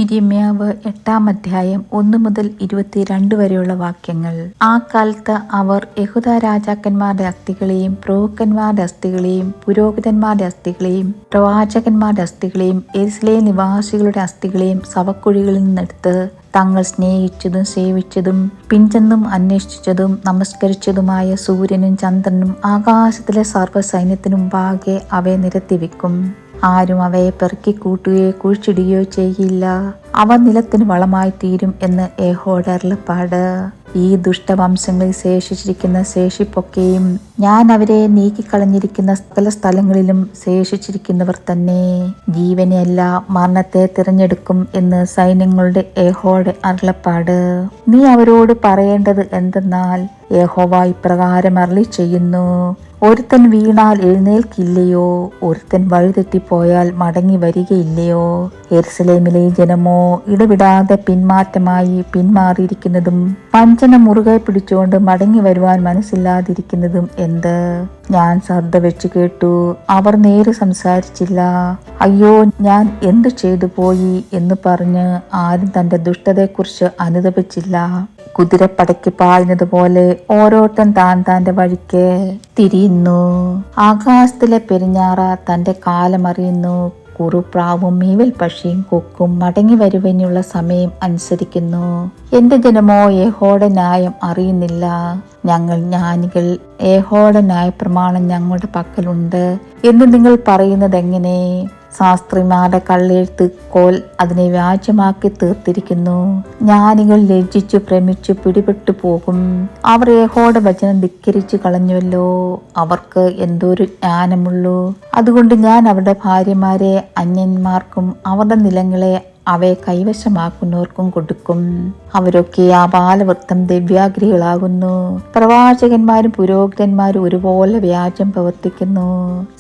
യിരെമ്യാവ് 8-ാം അധ്യായം 1 മുതൽ 22 വരെയുള്ള വാക്യങ്ങൾ. ആ കാലത്ത് അവർ യഹൂദ രാജാക്കന്മാരുടെ അസ്ഥികളെയും പ്രഭുക്കന്മാരുടെ അസ്ഥികളെയും പുരോഹിതന്മാരുടെ അസ്ഥികളെയും പ്രവാചകന്മാരുടെ അസ്ഥികളെയും യെരൂശലേം നിവാസികളുടെ അസ്ഥികളെയും ശവക്കുഴികളിൽ നിന്നെടുത്ത് തങ്ങൾ സ്നേഹിച്ചതും സേവിച്ചതും പിൻചെന്നും അന്വേഷിച്ചതും നമസ്കരിച്ചതുമായ സൂര്യനും ചന്ദ്രനും ആകാശത്തിലെ സർവ്വസൈന്യത്തിനു മുമ്പാകെ അവയെ നിരത്തിവെക്കും. ആരും അവയെ പെറുക്കി കൂട്ടുകയോ കുഴിച്ചിടുകയോ ചെയ്യില്ല. അവ നിലത്തിന് വളമായി തീരും എന്ന് യഹോവയുടെ അരുളപ്പാട്. ഈ ദുഷ്ടവംശങ്ങളിൽ ശേഷിച്ചിരിക്കുന്ന ശേഷിപ്പൊക്കെയും ഞാൻ അവരെ നീക്കിക്കളഞ്ഞിരിക്കുന്ന സകല സ്ഥലങ്ങളിലും ശേഷിച്ചിരിക്കുന്നവർ തന്നെ. ജീവനെയല്ല മരണത്തെ തിരഞ്ഞെടുക്കും എന്ന് സൈന്യങ്ങളുടെ യഹോവയുടെ അരുളപ്പാട്. നീ അവരോട് പറയേണ്ടത് എന്തെന്നാൽ, യഹോവ ഇപ്രകാരം അരുളി ചെയ്യുന്നു: ഒരുത്തൻ വീണാൽ എഴുന്നേൽക്കില്ലയോ? ഒരുത്തൻ വഴിതെറ്റിപ്പോയാൽ മടങ്ങി വരികയില്ലയോ? യെരൂശലേമിലെ ജനമോ ഇടവിടാതെ പിന്മാറ്റമായി പിന്മാറിയിരിക്കുന്നതും വഞ്ചന മുറുകെ പിടിച്ചുകൊണ്ട് മടങ്ങി വരുവാൻ മനസ്സില്ലാതിരിക്കുന്നതും എന്ത്? ഞാൻ ശ്രദ്ധ വെച്ചു കേട്ടു, അവർ നേര് സംസാരിച്ചില്ല. അയ്യോ, ഞാൻ എന്തു ചെയ്തു പോയി എന്ന് പറഞ്ഞ് ആരും തന്റെ ദുഷ്ടതയെക്കുറിച്ച് അനുതപിച്ചില്ല. കുതിരപ്പടയ്ക്ക് പായുന്നത് പോലെ ഓരോരുത്തൻ താന്റെ വഴിക്ക് തിരിയുന്നു. ആകാശത്തിലെ പെരുഞ്ഞാറ തന്റെ കാലമറിയുന്നു. കുറുപ്രാവും മീവൽ പക്ഷിയും കൊക്കും മടങ്ങി വരുവാനുള്ള സമയം അനുസരിക്കുന്നു. എന്റെ ജനമോ യഹോവയുടെ ന്യായം അറിയുന്നില്ല. ഞങ്ങൾ ജ്ഞാനികൾ, യഹോവയുടെ ന്യായപ്രമാണം ഞങ്ങളുടെ പക്കലുണ്ട് എന്ന് നിങ്ങൾ പറയുന്നത് എങ്ങനെ? ശാസ്ത്രിമാരുടെ കള്ളെഴുത്ത് കോൽ അതിനെ വ്യാജമാക്കി തീർത്തിരിക്കുന്നു. ജ്ഞാനികൾ ലജ്ജിച്ചു ഭ്രമിച്ചു പിടിപെട്ടു പോകും. അവർ യഹോവയുടെ വചനം ധിക്കരിച്ചു കളഞ്ഞുവല്ലോ. അവർക്ക് എന്തോരു ജ്ഞാനമുള്ളൂ. അതുകൊണ്ട് ഞാൻ അവരുടെ ഭാര്യമാരെ അന്യന്മാർക്കും അവരുടെ നിലങ്ങളെ അവയെ കൈവശമാക്കുന്നവർക്കും കൊടുക്കും. അവരൊക്കെ ആബാലവൃത്തം ദിവ്യാഗ്രഹികളാകുന്നു. പ്രവാചകന്മാരും പുരോഹിതന്മാരും ഒരുപോലെ വ്യാജം പ്രവർത്തിക്കുന്നു.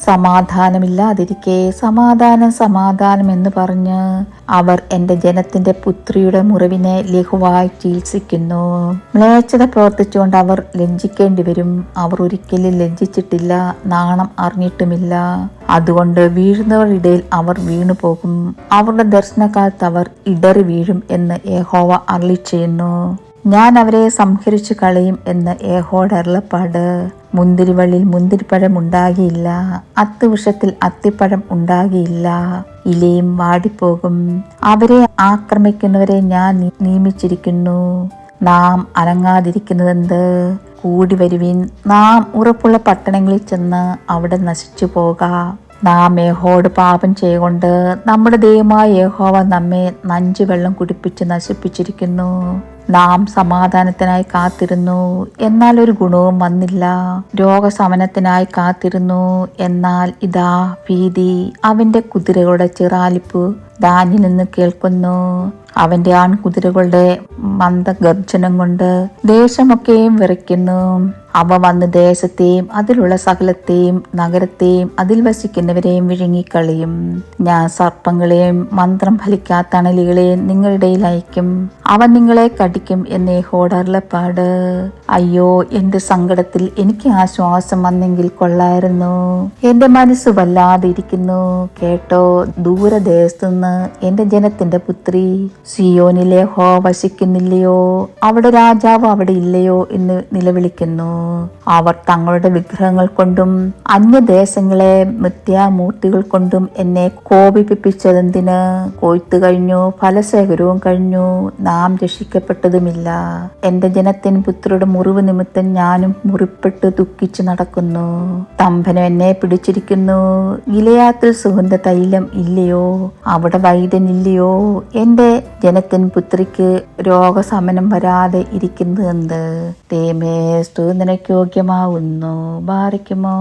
സമാധാനമില്ലാതിരിക്കെ സമാധാനം സമാധാനം എന്ന് പറഞ്ഞ് അവർ എന്റെ ജനത്തിന്റെ പുത്രിയുടെ മുറിവിനെ ലഘുവായി ചികിത്സിക്കുന്നു. മ്ലേച്ഛത പ്രവർത്തിച്ചുകൊണ്ട് അവർ ലജ്ജിക്കേണ്ടി വരും. അവർ ഒരിക്കലും ലജ്ജിച്ചിട്ടില്ല, നാണം അറിഞ്ഞിട്ടുമില്ല. അതുകൊണ്ട് വീഴുന്നവരുടെ ഇടയിൽ അവർ വീണുപോകും. അവരുടെ ദർശനകാലത്ത് അവർ ഇടറി വീഴും എന്ന് യഹോവ അരുളി ചെയ്യുന്നു. ഞാൻ അവരെ സംഹരിച്ചു കളയും എന്ന് യഹോവയുടെ അരുളപ്പാട്. മുന്തിരിവള്ളിയിൽ മുന്തിരിപ്പഴം ഉണ്ടാകിയില്ല, അത്തിവൃക്ഷത്തിൽ അത്തിപ്പഴം ഉണ്ടാകിയില്ല. ഇലയും വാടിപ്പോകും. അവരെ ആക്രമിക്കുന്നവരെ ഞാൻ നിയമിച്ചിരിക്കുന്നു. നാം അനങ്ങാതിരിക്കുന്നതെന്ത്? കൂടി വരുവിൻ, നാം ഉറപ്പുള്ള പട്ടണങ്ങളിൽ ചെന്ന് അവിടെ നശിച്ചു പോകാം. നാം യഹോവയോട് പാപം ചെയ്തുകൊണ്ട് നമ്മുടെ ദൈവമായ യഹോവ നമ്മെ നഞ്ചുവെള്ളം കുടിപ്പിച്ച് നശിപ്പിച്ചിരിക്കുന്നു. നാം സമാധാനത്തിനായി കാത്തിരുന്നു, എന്നാൽ ഒരു ഗുണവും വന്നില്ല. രോഗശമനത്തിനായി കാത്തിരുന്നു, എന്നാൽ ഇതാ ഭീതി. അവന്റെ കുതിരകളുടെ ചിറാലിപ്പ് ദാനിൽ നിന്ന് കേൾക്കുന്നു. അവന്റെ ആൺകുതിരകളുടെ മന്ദഗർജനം കൊണ്ട് ദേശമൊക്കെയും വിറയ്ക്കുന്നു. അവ വന്ന് ദേശത്തെയും അതിലുള്ള സകലത്തെയും നഗരത്തെയും അതിൽ വസിക്കുന്നവരെയും വിഴുങ്ങിക്കളയും. ഞാൻ സർപ്പങ്ങളെയും മന്ത്രം ഫലിക്കാത്ത അണലികളെയും നിങ്ങളുടെ ഇടയിൽ അയക്കും. അവൻ നിങ്ങളെ കടിക്കും എന്ന് യഹോവയുടെ അരുളപ്പാട്. അയ്യോ, എന്റെ സങ്കടത്തിൽ എനിക്ക് ആശ്വാസം വന്നെങ്കിൽ കൊള്ളായിരുന്നു. എന്റെ മനസ്സ് വല്ലാതെ ഇരിക്കുന്നു. കേട്ടോ, ദൂരദേശത്തുനിന്ന് എന്റെ ജനത്തിന്റെ പുത്രി സിയോനിലെ യഹോവ വസിക്കുന്നില്ലയോ? അവിടെ രാജാവ് അവിടെ ഇല്ലയോ എന്ന് നിലവിളിക്കുന്നു. അവർ തങ്ങളുടെ വിഗ്രഹങ്ങൾ കൊണ്ടും അന്യദേശങ്ങളെ മിഥ്യാമൂർത്തികൾ കൊണ്ടും എന്നെ കോപിപ്പിച്ചതെന്തിന്? കൊയ്ത്തു കഴിഞ്ഞു, ഫലശേഖരവും കഴിഞ്ഞു, നാം രക്ഷിക്കപ്പെട്ടതുമില്ല. എന്റെ ജനത്തിന് പുത്രിയുടെ മുറിവ് നിമിത്തം ഞാനും മുറിപ്പെട്ട് ദുഃഖിച്ചു നടക്കുന്നു. സ്തംഭനം എന്നെ പിടിച്ചിരിക്കുന്നു. ഗിലെയാത്തിൽ സുഗന്ധ തൈലം ഇല്ലയോ? അവിടെ വൈദ്യൻ ഇല്ലയോ? എന്റെ ജനത്തിന് പുത്രിക്ക് രോഗശമനം വരാതെ ഇരിക്കുന്നത് എന്ത്? നിനക്ക് യോഗ്യമാവുന്നു. ബാറിക്കുമോ?